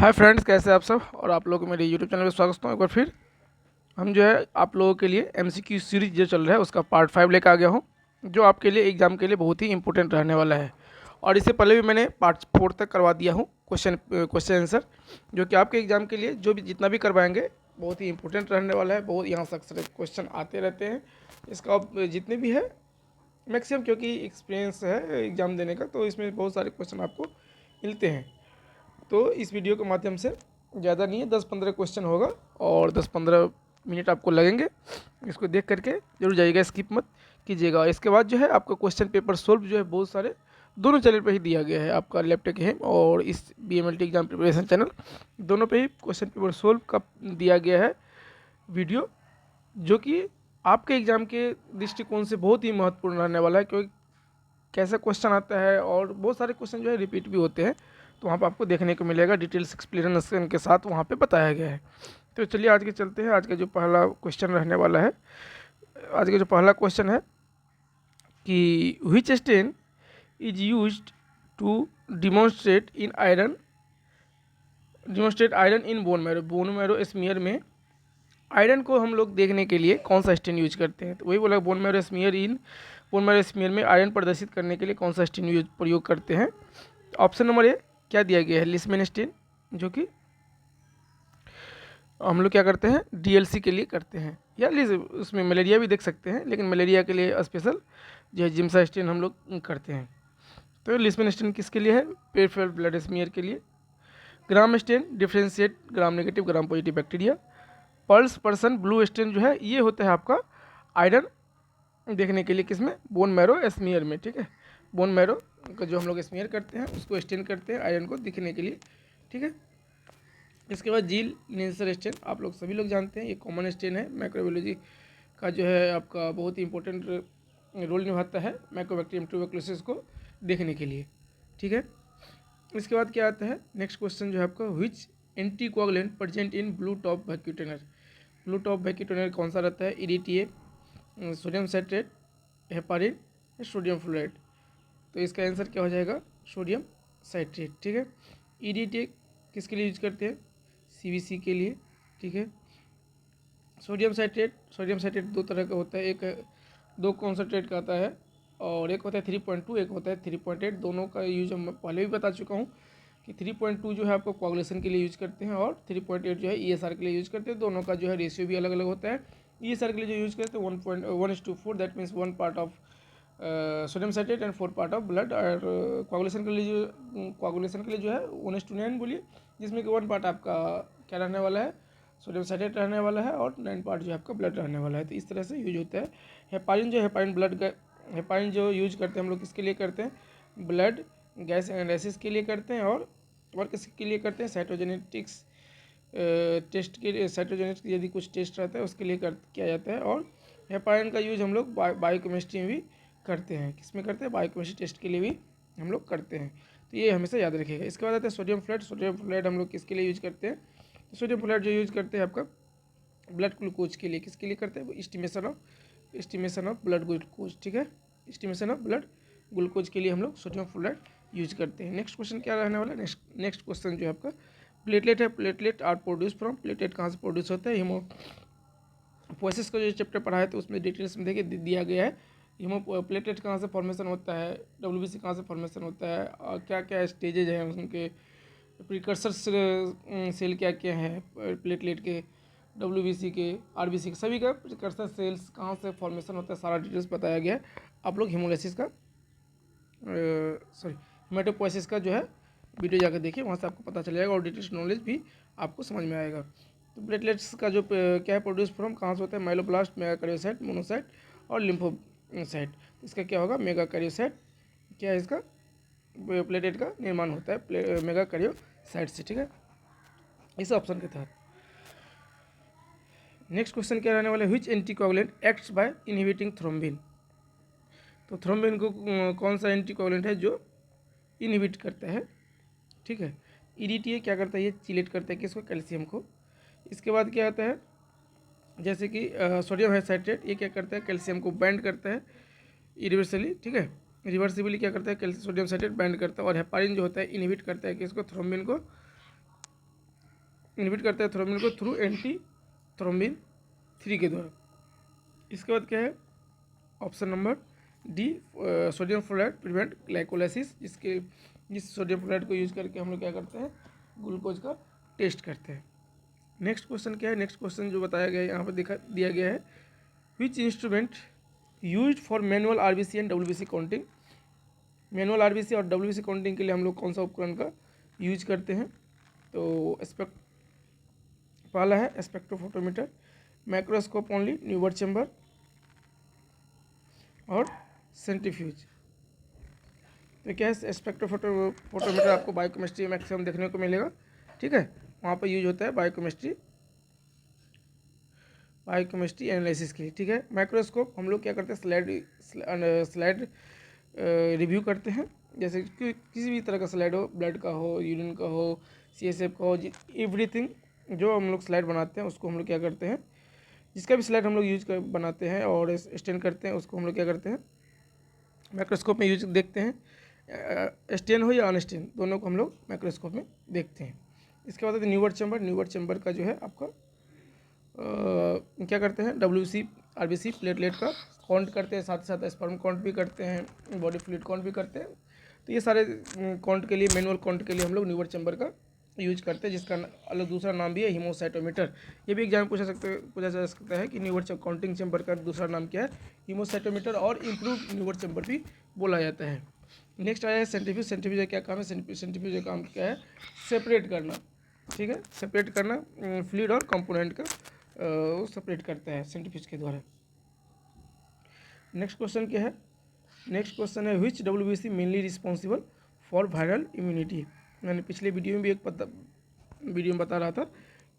Hi friends, कैसे हैं आप सब। और आप लोगों को मेरे यूट्यूब चैनल में स्वागत करता हूँ। एक बार फिर हम जो है आप लोगों के लिए एमसीक्यू सीरीज जो चल रहा है उसका पार्ट 5 लेकर आ गया हूँ, जो आपके लिए एग्जाम के लिए बहुत ही इंपॉर्टेंट रहने वाला है। और इससे पहले भी मैंने पार्ट 4 तक करवा दिया हूँ क्वेश्चन आंसर, जो कि आपके एग्जाम के लिए जो भी जितना भी करवाएंगे बहुत ही इंपॉर्टेंट रहने वाला है। बहुत यहाँ से अक्सर क्वेश्चन आते रहते हैं इसका, जितने भी है मैक्सिमम, क्योंकि एक्सपीरियंस है एग्ज़ाम देने का, तो इसमें बहुत सारे क्वेश्चन आपको मिलते हैं। तो इस वीडियो के माध्यम से ज़्यादा नहीं है, 10-15 क्वेश्चन होगा और 10-15 मिनट आपको लगेंगे। इसको देख करके जरूर जाइएगा, स्किप मत कीजिएगा। इसके बाद जो है आपका क्वेश्चन पेपर सोल्व जो है बहुत सारे दोनों चैनल पे ही दिया गया है, आपका लैपटॉप है और इस बीएमएलटी एग्जाम प्रिपरेशन चैनल दोनों पे ही क्वेश्चन पेपर सोल्व का दिया गया है वीडियो, जो कि आपके एग्ज़ाम के दृष्टिकोण से बहुत ही महत्वपूर्ण रहने वाला है, क्योंकि कैसा क्वेश्चन आता है और बहुत सारे क्वेश्चन जो है रिपीट भी होते हैं। तो वहाँ पर आपको देखने को मिलेगा, डिटेल्स एक्सप्लेनेशन के साथ वहाँ पे बताया गया है। तो चलिए आज के चलते हैं। आज का जो पहला क्वेश्चन रहने वाला है, आज का जो पहला क्वेश्चन है कि which stain is used to demonstrate iron in bone marrow smear में आयरन को हम लोग देखने के लिए कौन सा स्टेन यूज करते हैं। तो वही बोला, बोन मैरो स्मीयर में आयरन प्रदर्शित करने के लिए कौन सा स्टेन प्रयोग करते हैं। ऑप्शन नंबर ए क्या दिया गया है, लिस्मेन स्टेन, जो कि हम लोग क्या करते हैं डीएलसी के लिए करते हैं, या उसमें मलेरिया भी देख सकते हैं, लेकिन मलेरिया के लिए स्पेशल जो है जिम्सा स्टेन हम लोग करते हैं। तो लिस्मेन स्टेन किसके लिए है, पेरिफेरल ब्लड स्मीयर के लिए। Gram stain differentiate gram negative gram positive bacteria. Perls Prussian blue stain जो है ये होता है आपका आयरन देखने के लिए किसमें, बोन मैरो स्मीयर में। ठीक है, बोन मैरो का जो हम लोग स्मीयर करते हैं उसको स्टेन करते हैं आयरन को दिखने के लिए। ठीक है, इसके बाद जील नेंसर स्टेन आप लोग सभी लोग जानते हैं, ये कॉमन स्टेन है, माइक्रोबायोलॉजी का जो है आपका बहुत ही इंपॉर्टेंट रोल निभाता है माइकोबैक्टीरियम ट्यूबरकुलोसिस को देखने के लिए। ठीक है, इसके बाद क्या आता है नेक्स्ट क्वेश्चन जो है आपका, which anticoagulant present in blue top vacutainer. Blue top vacutainer कौन सा रहता है, EDTA, sodium citrate, heparin, sodium fluoride. तो इसका आंसर क्या हो जाएगा, सोडियम साइट्रेट। ठीक है, ईडीटीए किसके लिए यूज करते हैं, सीवीसी के लिए। ठीक है, सोडियम साइट्रेट दो तरह का होता है, एक दो कॉन्सेंट्रेट का आता है और एक होता है 3.2, एक होता है 3.8। दोनों का यूज हम पहले भी बता चुका हूँ कि 3.2 जो है आपको कोआगुलेशन के लिए यूज करते हैं और 3.8 जो है ईएसआर के लिए यूज करते हैं। दोनों का जो है रेशियो भी अलग अलग होता है। ईएसआर के लिए जो यूज करते हैं 1:4, that means 1 part of sodium citrate and 4 part of blood. और कोआगुलेशन के लिए जो है 1:9 बोलिए, जिसमें कि 1 पार्ट आपका क्या रहने वाला है, सोडियम साइट्रेट रहने वाला है और 9 पार्ट जो है आपका ब्लड रहने वाला है। तो इस तरह से यूज होता है। हेपारिन जो यूज करते हैं हम लोग किसके लिए करते हैं, ब्लड गैस एनालिसिस के लिए करते हैं और किसके लिए करते हैं, साइटोजेनेटिक्स टेस्ट के लिए, साइटोजेनेटिक्स यदि कुछ टेस्ट रहता है उसके लिए किया जाता है। और हेपारिन का यूज हम लोग बायोकेमिस्ट्री में भी करते हैं, किस में करते हैं, बायोकेमिस्ट्री टेस्ट के लिए भी हम लोग करते हैं। तो ये हमेशा याद रखिएगा। इसके बाद आता है सोडियम फ्लोराइड हम लोग किसके लिए यूज करते हैं, तो सोडियम फ्लोराइड जो यूज करते हैं आपका ब्लड ग्लूकोज के लिए, किसके लिए करते हैं, एस्टिमेशन ऑफ ब्लड ग्लूकोज। ठीक है, एस्टिमेशन ऑफ ब्लड ग्लूकोज के लिए हम लोग सोडियम फ्लोराइड यूज करते हैं। नेक्स्ट क्वेश्चन क्या रहने वाला है, नेक्स्ट क्वेश्चन जो है आपका प्लेटलेट है। Platelet are produce from, platelet कहाँ से प्रोड्यूस होता है, हिमोपोएसिस का जो चैप्टर पढ़ा है तो उसमें डिटेल्स में देखिए दिया गया है प्लेटलेट कहाँ से फॉर्मेशन होता है, डब्ल्यूबीसी कहाँ से फॉर्मेशन होता है और क्या क्या स्टेजेज हैं उनके, प्रिकर्सर सेल क्या क्या हैं प्लेटलेट के, डब्ल्यूबीसी के, आरबीसी के, सभी का प्रिकर्सर सेल्स कहाँ से फॉर्मेशन होता है, सारा डिटेल्स बताया गया है। आप लोग हिमोलाइसिस का हिमेटोपोइसिस का जो है वीडियो जाकर देखिए, वहाँ से आपको पता चल जाएगा और डिटेल्स नॉलेज भी आपको समझ में आएगा। तो प्लेटलेट्स का जो क्या है प्रोड्यूस फ्रॉम कहाँ से होता है, माइलोब्लास्ट, मेगाकैरियोसाइट, मोनोसाइट और लिम्फोसाइट। इसका क्या होगा, मेगाकैरियोसाइट क्या है, इसका प्लेटलेट का निर्माण होता है मेगाकैरियोसाइट से। ठीक है, इस ऑप्शन के तहत। नेक्स्ट क्वेश्चन क्या रहने वाला है, which anticoagulant acts by inhibiting thrombin. तो थ्रोम्बिन को कौन सा एंटीकोगुलेंट है जो इनहिबिट करता है। ठीक है, ईडीटीए क्या करता है, ये चिलेट करता है किसको, कैल्शियम को। इसके बाद क्या आता है, जैसे कि सोडियम हाइड्रोसाइट्रेट, ये क्या करता है, कैल्शियम को बाइंड करता है इरिवर्सली। ठीक है, रिवर्सिबली क्या करता है, सोडियम साइट्रेट बाइंड करता है। और हेपारिन जो होता है इनहिबिट करता है किसको, थ्रोम्बिन को। इनहिबिट करता है थ्रोम्बिन को थ्रू एंटी थ्रोम्बिन 3 के द्वारा। इसके बाद क्या है option number D, sodium fluoride prevent glycolysis, जिस सोडियम फ्लोराइड को यूज करके हम लोग क्या करते हैं ग्लूकोज का टेस्ट करते हैं। नेक्स्ट क्वेश्चन क्या है, नेक्स्ट क्वेश्चन जो बताया गया है यहाँ पर दिया गया है which instrument used for manual RBC and WBC counting. Manual RBC और डब्ल्यूबीसी काउंटिंग के लिए हम लोग कौन सा उपकरण का यूज करते हैं, तो पहला है स्पेक्ट्रोफोटोमीटर, माइक्रोस्कोप ओनली, न्यूबर्ट चैम्बर और सेंट्रीफ्यूज। तो क्या है स्पेक्ट्रोफोटोमीटर आपको बायोकेमिस्ट्री मैक्सिमम देखने को मिलेगा, ठीक है, वहाँ पर यूज होता है बायोकेमिस्ट्री एनालिसिस के लिए, ठीक है। माइक्रोस्कोप हम लोग क्या करते हैं स्लाइड रिव्यू करते हैं, जैसे कि किसी भी तरह का स्लाइड हो, ब्लड का हो, यूरिन का हो, CSF का हो, एवरीथिंग जो हम लोग स्लाइड बनाते हैं उसको हम लोग क्या करते हैं, जिसका भी स्लाइड हम लोग बनाते हैं और स्टेन करते हैं उसको हम लोग क्या करते हैं माइक्रोस्कोप में यूज देखते हैं, स्टेन हो या अनस्टेन दोनों को हम लोग माइक्रोस्कोप में देखते हैं। इसके बाद न्यूबर्ट चैम्बर का जो है आपका क्या करते हैं WBC RBC प्लेटलेट का काउंट करते हैं, साथ ही साथ स्पर्म काउंट भी करते हैं, बॉडी फ्लूइड काउंट भी करते हैं। तो ये सारे काउंट के लिए, मैनुअल काउंट के लिए हम लोग न्यूबर्ट चैम्बर का यूज करते हैं, जिसका अलग दूसरा नाम भी है हीमोसाइटोमीटर। ये भी एग्जाम में पूछा जा सकता है कि न्यूबर्ट काउंटिंग चैम्बर का दूसरा नाम क्या है, हीमोसाइटोमीटर और इम्प्रूव न्यूबर्ट चैम्बर भी बोला जाता है। नेक्स्ट आया है सेंट्रीफ्यूज। सेंट्रीफ्यूज का क्या काम है, सेंट्रीफ्यूज का काम क्या है, सेपरेट करना, ठीक है, सेपरेट करना फ्लूइड और कंपोनेंट का वो सेपरेट करता है सेंट्रीफ्यूज के द्वारा। नेक्स्ट क्वेश्चन क्या है, नेक्स्ट क्वेश्चन है विच WBC mainly responsible for viral immunity. मैंने पिछले वीडियो में भी वीडियो में बता रहा था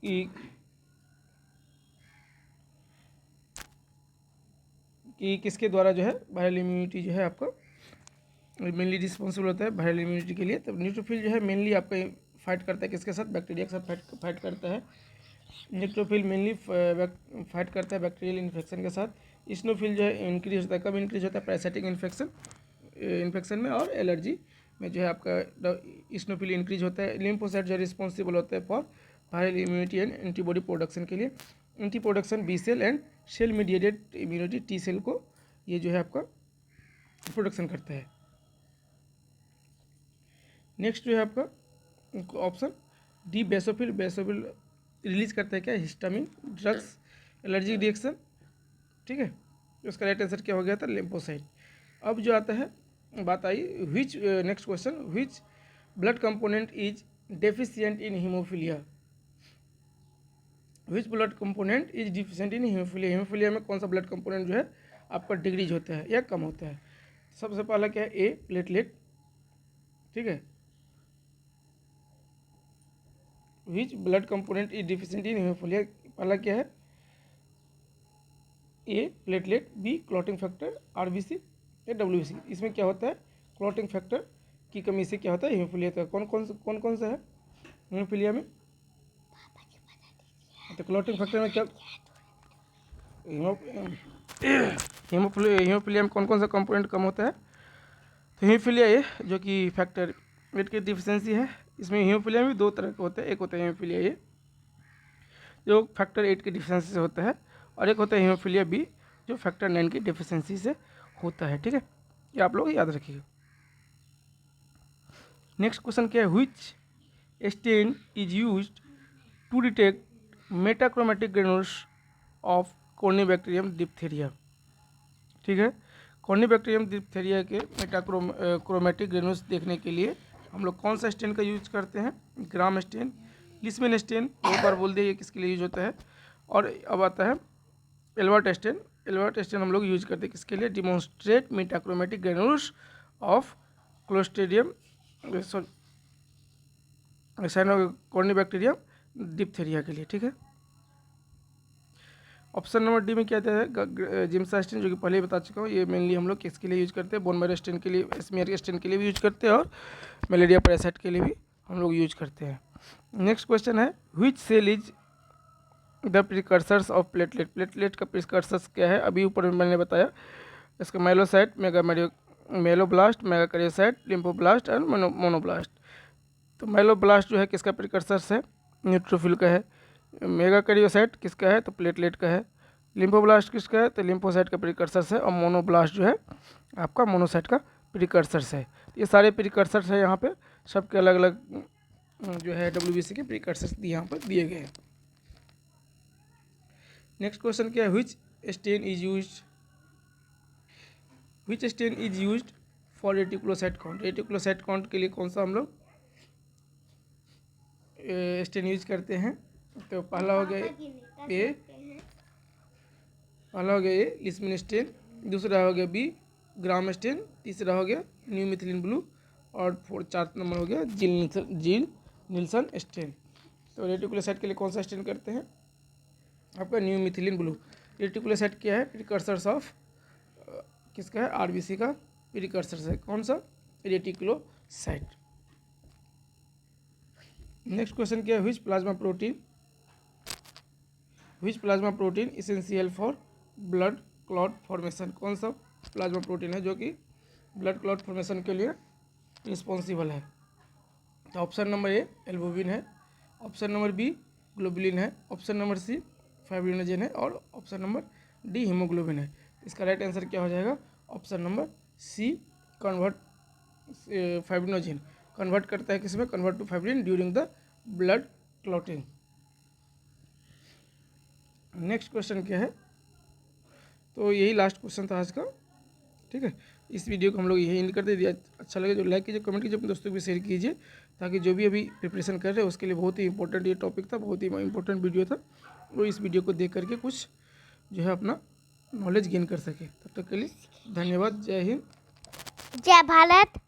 कि किसके द्वारा जो है वायरल इम्यूनिटी जो है आपका मेनली रिस्पॉन्सिबल होता है वायरल इम्यूनिटी के लिए। तो न्यूट्रोफिल जो है मेनली आपका फाइट करता है किसके साथ, बैक्टीरिया के साथ फाइट करता है। न्यूट्रोफिल मेनली फाइट करता है बैक्टीरियल इन्फेक्शन के साथ। इस्नोफिल जो है इंक्रीज होता है, कब इंक्रीज होता है, पैरासाइटिक इन्फेक्शन में और एलर्जी में जो है आपका इस्नोफिल इंक्रीज होता है। लिम्फोसाइट जो है रिस्पॉन्सिबल होता है for viral immunity and antibody production के लिए। Anti production B cell and cell mediated immunity T cell को ये जो है आपका प्रोडक्शन करता है। नेक्स्ट जो है आपका ऑप्शन डी, बेसोफिल रिलीज करता है क्या, हिस्टामिन, ड्रग्स, एलर्जिक रिएक्शन, ठीक है। उसका राइट आंसर क्या हो गया था, लिम्फोसाइट। अब जो आता है बात आई which, next question, which blood component is deficient in haemophilia. Which blood component is deficient in haemophilia. Haemophilia में कौन सा ब्लड कंपोनेंट जो है आपका डिक्रीज होता है या कम होता है। सबसे पहला क्या है, ए प्लेटलेट, ठीक है। Which blood component is deficient in haemophilia, पहला क्या है, A platelet, B clotting factor, RBC या WBC। इसमें क्या होता है, क्लॉटिंग फैक्टर की कमी से क्या होता है हीमोफीलिया का कौन कौन सा है हीमोफीलिया में। तो क्लॉटिंग फैक्टर में क्या, हीमोफीलिया में कौन कौन सा कंपोनेंट कम होता है, तो हीमोफीलिया ए जो कि फैक्टर 8 की डिफिशियंसी है। इसमें हीमोफीलिया में भी दो तरह के होते हैं, एक होता है हीमोफीलिया ए जो फैक्टर 8 की डिफिशियंसी से होता है और एक होता है हीमोफीलिया बी जो फैक्टर 9 की डिफिशियंसी से होता है, ठीक है, ये आप लोग याद रखिएगा। नेक्स्ट क्वेश्चन क्या है, which stain is used to detect metachromatic granules of corynebacterium diphtheriae, ठीक है। कॉर्निबैक्टीरियम डिप्थेरिया के मेटाक्रोमेटिक ग्रेनुल्स देखने के लिए हम लोग कौन सा स्टेन का यूज करते हैं, ग्राम स्टेन, लिस्मिन स्टेन, एक बार बोल दिए ये किसके लिए यूज होता है। और अब आता है एल्बर्ट स्टेन हम लोग यूज करते हैं किसके लिए, demonstrate metachromatic granules of clostridium corynebacterium diphtheriae के लिए, ठीक है। ऑप्शन नंबर डी में क्या आता है, जिम्सा स्टेन, जो कि पहले ही बता चुका हूँ। ये मेनली हम लोग किसके लिए यूज करते हैं, बोन मैरो स्टेन के लिए, स्मीयर स्टेन के लिए भी यूज करते हैं और मलेरिया पैरासाइट के लिए भी हम लोग यूज करते हैं। नेक्स्ट क्वेश्चन है, which cell is the precursors of platelet. Platelet का प्रिकर्सर्स क्या है, अभी ऊपर में मैंने बताया, इसका myelocyte, myeloblast, megakaryocyte, lymphoblast and monoblast. तो माइलोब्लास्ट जो है किसका प्रिकर्सर्स है, न्यूट्रोफिल का है। मेगाकैरियोसाइट किसका है, तो प्लेटलेट का है। लिम्फोब्लास्ट किसका है, तो लिम्फोसाइट का प्रिकर्सर्स है। और मोनोब्लास्ट जो है आपका मोनोसाइट का प्रिकर्सर्स है। ये सारे प्रिकर्सर्स है यहाँ पे, सबके अलग अलग जो है WBC के प्रिकर्सर्स यहाँ पर दिए गए हैं। नेक्स्ट क्वेश्चन क्या है, which stain is used for reticulocyte count. Reticulocyte count के लिए कौन सा हम लोग स्टेन यूज करते हैं, तो पहला हो गया ए लिस्मिन स्टेन, दूसरा हो गया बी ग्राम स्टेन, तीसरा हो गया न्यू मिथिलीन ब्लू, और चौथा नंबर हो गया जील निल्सन स्टेन। तो रेटिकुलोसाइट के लिए कौन सा स्टेन करते हैं, आपका न्यू मिथिलीन ब्लू। रेटिकुलोसाइट क्या है, प्रिकर्सर्स ऑफ किसका है, RBC का प्रिकर्सर्स है। कौन सा, रेटिकुलोसाइट। नेक्स्ट क्वेश्चन क्या है, which plasma protein essential for blood clot formation. कौन सा प्लाज्मा प्रोटीन है जो कि ब्लड क्लॉट फॉर्मेशन के लिए रिस्पॉन्सिबल है। तो ऑप्शन नंबर ए एल्बुमिन है, ऑप्शन नंबर बी ग्लोबुलिन है, ऑप्शन नंबर सी फाइब्रिनोजेन है, और ऑप्शन नंबर डी हीमोग्लोबिन है। इसका राइट आंसर क्या हो जाएगा, option number C convert fibrinogen convert करता है किसमें, convert to fibrin during the blood clotting. Next question क्या है, तो यही लास्ट क्वेश्चन था आज का। ठीक है, इस वीडियो को हम लोग यही एंड कर दे दिया। अच्छा लगे जो लाइक कीजिए, कमेंट कीजिए, अपने दोस्तों को भी शेयर कीजिए, ताकि जो भी अभी प्रिपरेशन कर रहे हैं उसके लिए बहुत ही इंपॉर्टेंट ये टॉपिक था, बहुत ही इंपॉर्टेंट वीडियो था, वो इस वीडियो को देख करके कुछ जो है अपना नॉलेज गेन कर सके। तब तक के लिए धन्यवाद। जय हिंद, जय भारत।